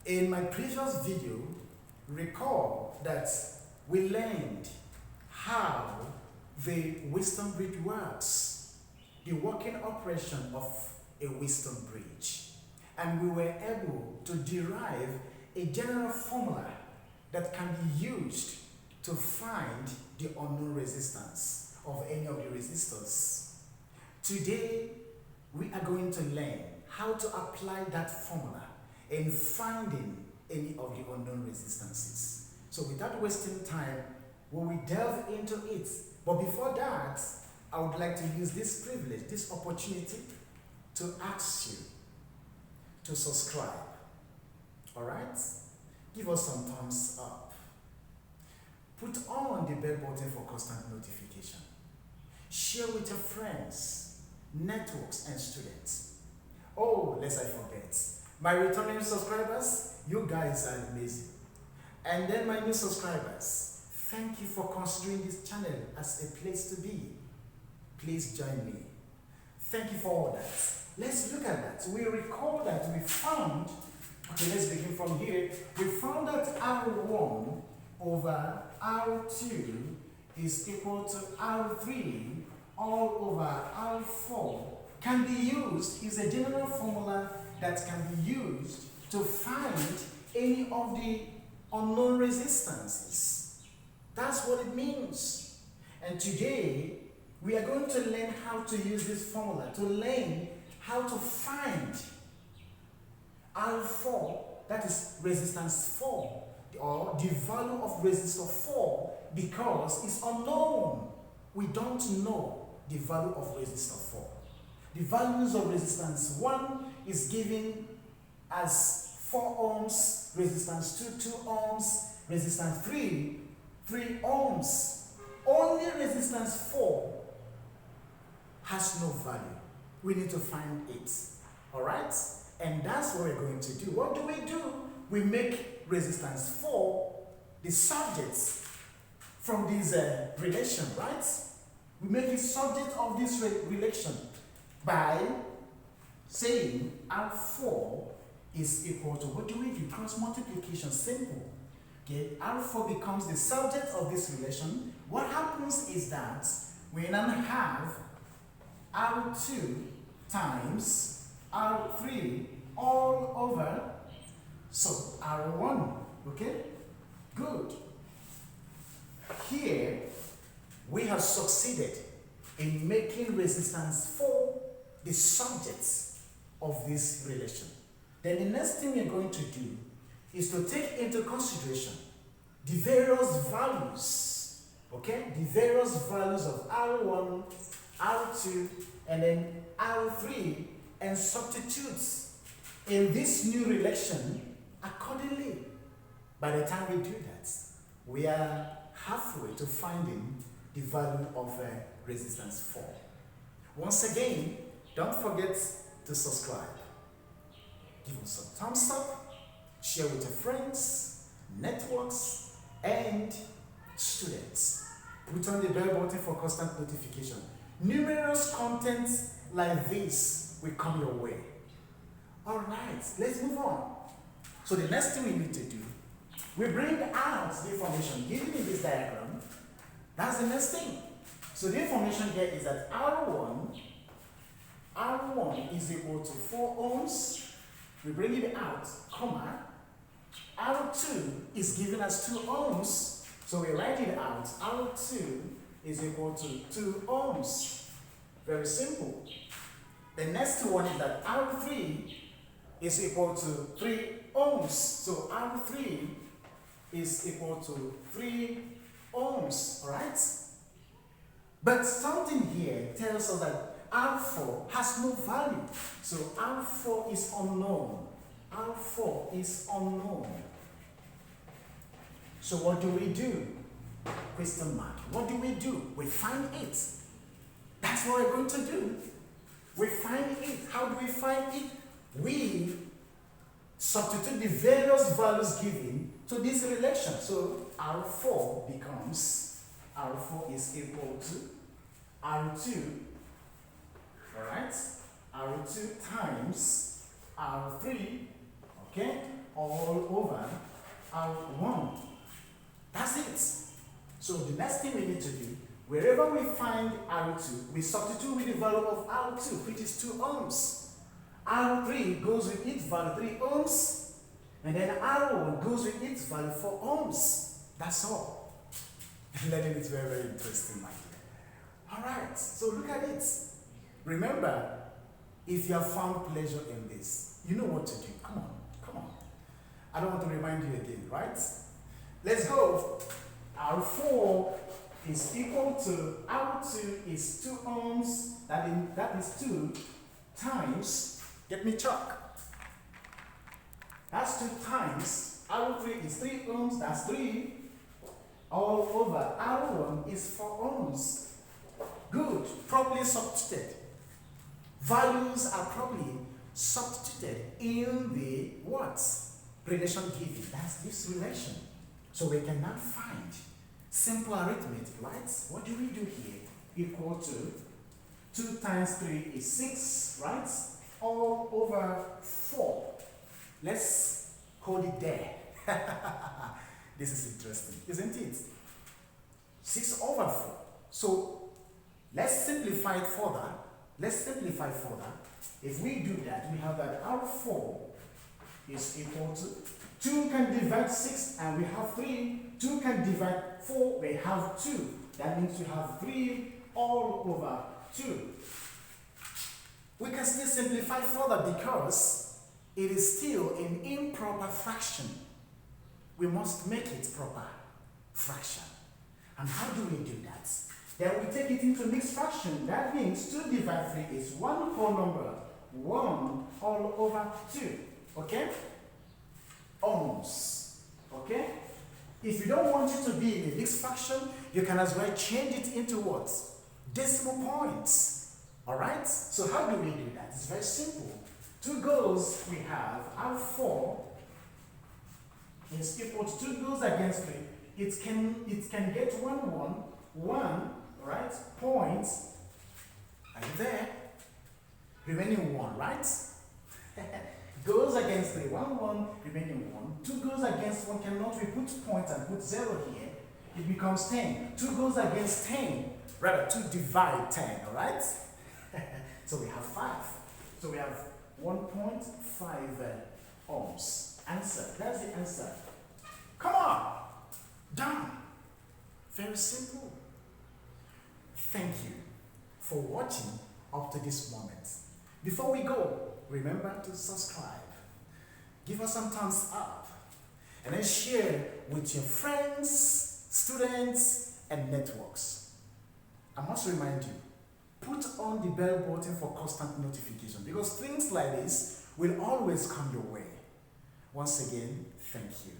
In my previous video, recall that we learned how the Wheatstone Bridge works, the working operation of a Wheatstone Bridge. And we were able to derive a general formula that can be used to find the unknown resistance of any of the resistors. Today, we are going to learn how to apply that formula in finding any of the unknown resistances. So without wasting time, we will delve into it. But before that, I would like to use this privilege, this opportunity, to ask you to subscribe. All right? Give us some thumbs up. Put on the bell button for constant notification. Share with your friends, networks, and students. Oh, lest I forget, my returning subscribers, you guys are amazing. And then my new subscribers, thank you for considering this channel as a place to be. Please join me. Thank you for all that. Let's look at that. We recall that we found, okay, let's begin from here. We found that R1 over R2 is equal to R3 all over R4 can be used, is a general formula that can be used to find any of the unknown resistances. That's what it means. And today, we are going to learn how to use this formula, to learn how to find R4, that is resistance 4, or the value of resistor 4, because it's unknown. We don't know the value of resistor 4. The values of resistance 1 is given as 4 ohms, resistance 2, 2 ohms, resistance 3, 3 ohms. Only resistance 4 has no value. We need to find it. All right? And that's what we're going to do. What do? We make resistance 4 the subject from this relation, right? We make it subject of this relation by saying R4 is equal to, what do? Cross multiplication, simple. Okay, R4 becomes the subject of this relation. What happens is that we then have R2 times R3 all over, so R1, okay? Good. Here, we have succeeded in making resistance 4 the subject of this relation. Then the next thing we're going to do is to take into consideration the various values, okay? The various values of R1, R2, and then R3, and substitute in this new relation accordingly. By the time we do that, we are halfway to finding the value of resistance 4. Once again, don't forget to subscribe. Give us some thumbs up, share with your friends, networks, and students. Put on the bell button for constant notification. Numerous contents like this will come your way. All right, let's move on. So the next thing we need to do, we bring out the information given in this diagram. That's the next thing. So the information here is that R1 is equal to 4 ohms. We bring it out, comma. R2 is given as 2 ohms. So we write it out. R2 is equal to 2 ohms. Very simple. The next one is that R3 is equal to 3 ohms. So R3 is equal to 3 ohms, all right? But something here tells us that R4 has no value. So R4 is unknown. R4 is unknown. So what do? Question mark. What do? We find it. That's what we're going to do. We find it. How do we find it? We substitute the various values given to this relation. So R4 becomes, R4 is equal to R2, all right? R2 times R3, okay, all all over R1. That's it. So the next thing we need to do, wherever we find R2, we substitute with the value of R2, which is 2 ohms. R3 goes with its value 3 ohms, and then R1 goes with its value 4 ohms. That's all. Learning is very, very interesting, my dear. All right, so look at it. Remember, if you have found pleasure in this, you know what to do. Come on, come on. I don't want to remind you again, right? Let's go. R4 is equal to R2 is 2 ohms. That is 2 times, get me chalk. That's 2 times. R3 is 3 ohms, that's 3. All over R1 is 4 ohms. Good, properly substituted. Values are properly substituted in the what? Relation given. That's this relation. So we can now find simple arithmetic, right? What do we do here? Equal to 2 times 3 is 6, right? All over 4. Let's hold it there. This is interesting, isn't it? 6 over 4. So let's simplify it further. If we do that, we have that R4 is equal to 2 can divide 6 and we have 3. 2 can divide 4, we have 2. That means we have 3 all over 2. We can still simplify further because it is still an improper fraction. We must make it proper fraction. And how do we do that? Then we take it into mixed fraction. That means 2 divided 3 is 1 whole number. 1 all over 2. Okay? Ohms. Okay? If you don't want it to be in a mixed fraction, you can as well change it into what? Decimal points. Alright? So how do we do that? It's very simple. 2 goes we have R4 is equal to 2 goes against 3. It can get 1, right? Points. Are you there? Remaining 1, right? Goes against 3, 1, remaining 1. 2 goes against 1, cannot we put points and put 0 here? It becomes 10. 2 goes against 10. Rather, 2 divide 10, alright? So we have 5. So we have 1.5 ohms. Answer. That's the answer. Come on. Done. Very simple. Thank you for watching up to this moment. Before we go, remember to subscribe. Give us some thumbs up. And then share with your friends, students, and networks. I must remind you, put on the bell button for constant notification because things like this will always come your way. Once again, thank you.